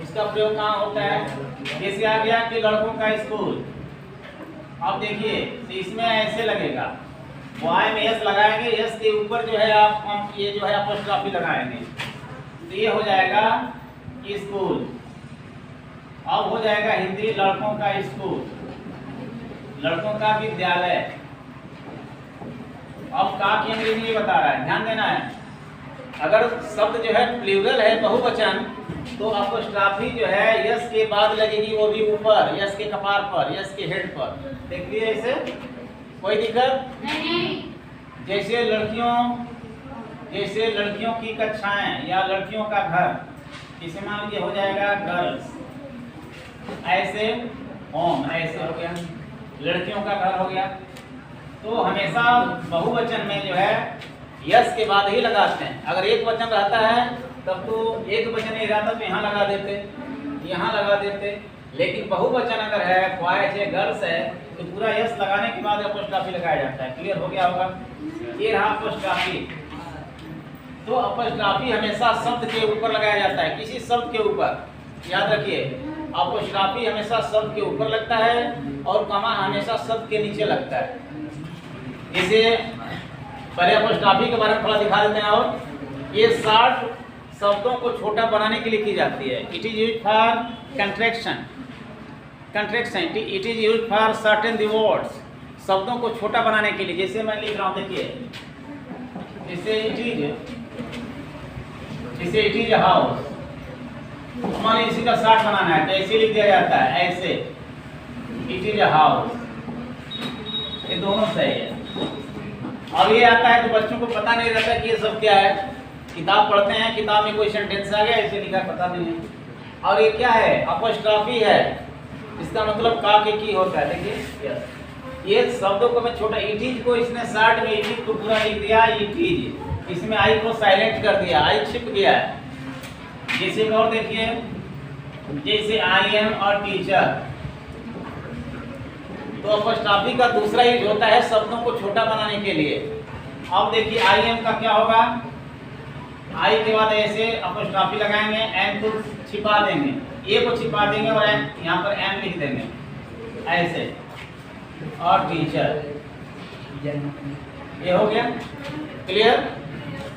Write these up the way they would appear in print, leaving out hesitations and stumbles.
उसका प्रयोग कहाँ होता है? जैसे आ गया कि लड़कों का स्कूल। अब देखिए तो इसमें ऐसे लगेगा, वाई में यस लगाएंगे, यस के ऊपर जो है आप ये जो है अपोस्ट्रोफी लगाएंगे, तो ये हो जाएगा स्कूल। अब हो जाएगा हिंदी लड़कों का स्कूल, लड़कों का विद्यालय। अब का केंद्र में ये बता रहा है, ध्यान देना है। अगर शब्द जो है प्लूरल है, बहुवचन, तो अपोस्ट्रोफी जो है यस के बाद लगेगी, वो भी ऊपर, यस के कपार पर, यस के हेड पर। देखिए ऐसे कोई दिक्कत नहीं। जैसे लड़कियों की कक्षाएं या लड़कियों का घर, इसे मान लीजिए हो जाएगा गर्ल्स। ऐसे होम, ऐसे हो गया लड़कियों का घर हो गया। तो हमेशा बहुवचन में जो है यस के बाद ही लगाते हैं। अगर एक वचन रहता है तब तो एक वचन नहीं रहता तो यहाँ लगा देते, यहाँ लगा देते। लेकिन बहुवचन अगर है, बॉयज है, गर्ल्स है, तो पूरा यस लगाने के बाद अपोस्ट्रोफी लगाया जाता है। क्लियर हो गया होगा? ये रहा अपोस्ट्रोफी। तो अपोस्ट्रोफी हमेशा शब्द के ऊपर लगाया जाता है, किसी शब्द के ऊपर। याद रखिए, अपोस्ट्रोफी हमेशा शब्द के ऊपर लगता है और कॉमा हमेशा शब्द के नीचे लगता है। जैसे पहले अपोस्ट्रोफी के बारे में थोड़ा दिखा देते हैं। और ये 60 शब्दों को छोटा बनाने के लिए की जाती है। It is used for contraction, it is used for shorten the words, शब्दों को छोटा बनाने के लिए। जैसे मैं लिख रहा हूँ, देखिए, जैसे इट इज हाउस, हमारे इसी का शॉर्ट बनाना है तो ऐसे लिख दिया जाता है, ऐसे इट इज हाउस। ये दोनों सही है। अब ये आता है तो बच्चों को पता नहीं रहता कि ये सब क्या है। किताब पढ़ते हैं, किताब में कोई सेंटेंस आ गया, ऐसे लिखा, पता नहीं है। और ये क्या है? अपोस्ट्रोफी है। इसका मतलब का के की होता है। देखिए ये शब्दों को मैं छोटा, इट इज को इसने शॉर्ट में इट इज को पूरा लिख दिया, इट इज। इसमें आई को साइलेंट कर दिया, आई छिप गया है। जैसे एक और देखिए, जैसे आई एम और टीचर, तो अपोस्ट्रोफी का दूसरा यूज होता है शब्दों को छोटा बनाने के लिए। अब देखिए आई एम का क्या होगा? आई के बाद ऐसे अपोस्ट्रोफी लगाएंगे, एम को छिपा देंगे, ए को छिपा देंगे और एम यहाँ पर एम लिख देंगे ऐसे। और टीचर, ये हो गया। क्लियर?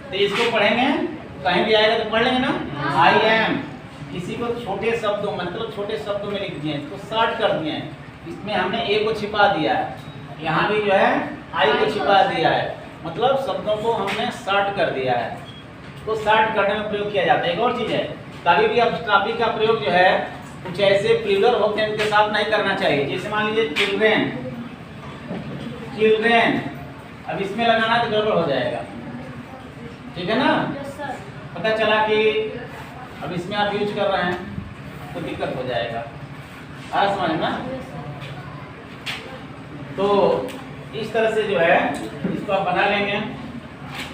तो इसको पढ़ेंगे, कहीं भी आएगा तो पढ़ लेंगे ना। आई एम, इसी को छोटे शब्दों मतलब छोटे शब्दों में लिख दिए, इसको शॉर्ट कर दिए हैं। इसमें हमने ए को छिपा दिया है, यहाँ भी जो है आई को छिपा दिया है, मतलब शब्दों को हमने शॉर्ट कर दिया है। तो शॉर्ट करने में प्रयोग किया जाता है। एक और चीज़ है, कभी भी अपोस्ट्रोफी का प्रयोग जो है कुछ ऐसे प्लूरल होते हैं उनके साथ नहीं करना चाहिए। जैसे मान लीजिए चिल्ड्रेन, अब इसमें लगाना तो गड़बड़ हो जाएगा, ठीक है ना? पता चला कि अब इसमें आप यूज कर रहे हैं तो दिक्कत हो जाएगा। आ समझ में? तो इस तरह से जो है इसको आप बना लेंगे।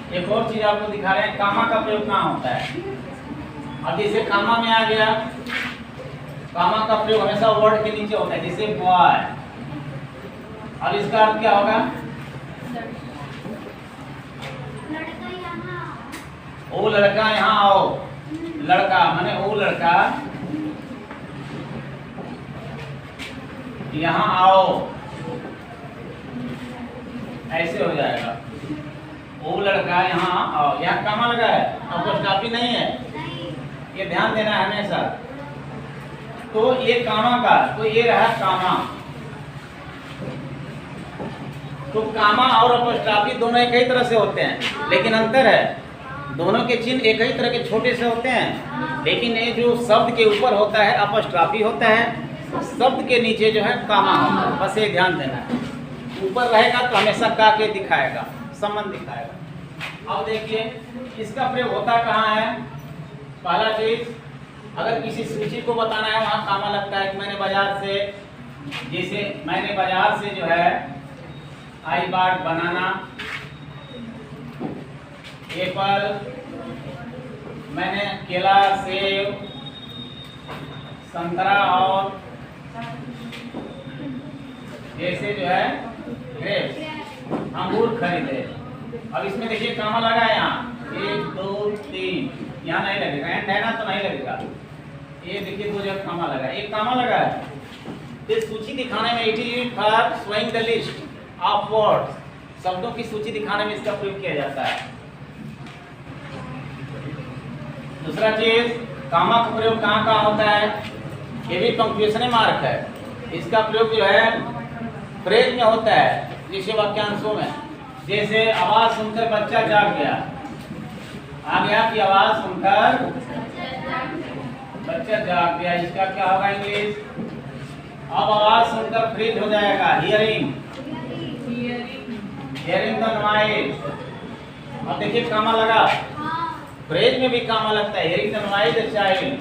एक और चीज आपको दिखा रहे हैं, कामा का प्रयोग कहाँ होता है। अब जैसे कामा में आ गया, कामा का प्रयोग हमेशा वर्ड के नीचे होता है, जैसे बॉय। अब इसका अर्थ क्या होगा? ओ लड़का यहाँ आओ, लड़का माने ओ लड़का यहाँ आओ, ऐसे हो जाएगा। ओ लड़का यहाँ आओ, यहाँ कामा लगा है, अपोस्ट्रोफी नहीं है, ये ध्यान देना है हमेशा। तो ये कामा का, तो ये रहा कामा। तो कामा और अपोस्ट्रोफी दोनों एक ही तरह से होते हैं, लेकिन अंतर है, दोनों के चिन्ह एक ही तरह के छोटे से होते हैं, लेकिन ये जो शब्द के ऊपर होता है अपोस्ट्रोफी होता है, शब्द के नीचे जो है कामा होता है। बस ये ध्यान देना है, ऊपर रहेगा तो हमेशा का के दिखाएगा, संबंध दिखाएगा। अब देखिए इसका प्रयोग होता कहाँ है। पहला चीज, अगर किसी सूची को बताना है वहाँ कामा लगता है। कि मैंने बाजार से, जैसे मैंने बाजार से जो है आई बार बनाना एप्पल, मैंने केला, सेब, संतरा और जैसे जो है ग्रेप्स, अंगूर खरीदे। अब इसमें देखिए कामा लगा है यहाँ 1 2 3, यहाँ नहीं लगेगा, एंड है ना तो नहीं लगेगा। ये देखिए दो जगह कामा लगा, एक कामा लगा है। इस सूची दिखाने में it is used for showing the list of words, शब्दों की सूची दिखाने में इसका प्रयोग किया जाता है। दूसरा चीज, कामा का प्रयोग कहाँ कहाँ होता है? ये भी पंक्चुएशन मार्क है। इसका प्रयोग जो है फ्रेज में होता है, जैसे वाक्यांशों में, जैसे आवाज सुनकर बच्चा जाग गया, आ गया कि आवाज सुनकर बच्चा जाग गया, इसका क्या होगा इंग्लिश? अब आवाज सुनकर फ्रीज हो जाएगा, हियरिंग हियरिंग द नॉइज। अब देखिए कामा लगा, फ्रेज में भी कामा लगता है, hearing the noise the child,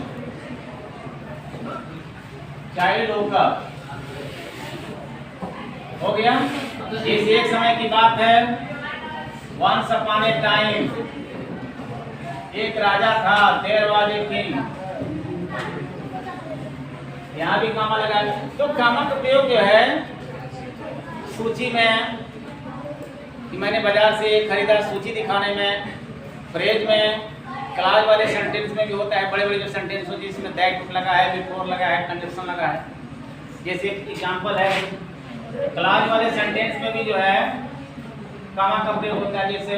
child होकर हो गया। इस एक समय की बात है, वंस अपॉन ए टाइम, एक राजा था, देयर वाज ए किंग, यहाँ भी कामा लगा। तो कामा का प्रयोग जो है सूची में, कि मैंने बाजार से खरीदा, सूची दिखाने में, फ्रेज में, क्लास वाले सेंटेंस में भी होता है। बड़े बड़े जो सेंटेंस होते हैं जिसमें दैट लगा है, बिफोर लगा है, कंडीशन लगा है, जैसे एग्जांपल है क्लास वाले सेंटेंस में भी जो है कामा का प्रयोग होता है। जैसे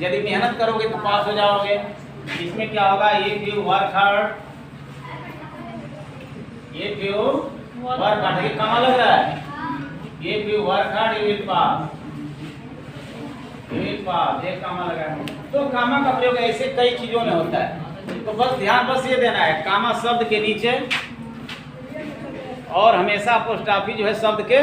यदि मेहनत करोगे तो पास हो जाओगे, इसमें क्या होगा? If you work hard, if you work hard, ये कामा लग रहा है, if you work hard you will pass, you will pass, ये कामा लगा है। तो कामा का प्रयोग ऐसे कई चीजों में होता है। तो बस ध्यान बस ये देना है, कामा शब्द के नीचे और हमेशा अपोस्ट्रोफी जो है शब्द के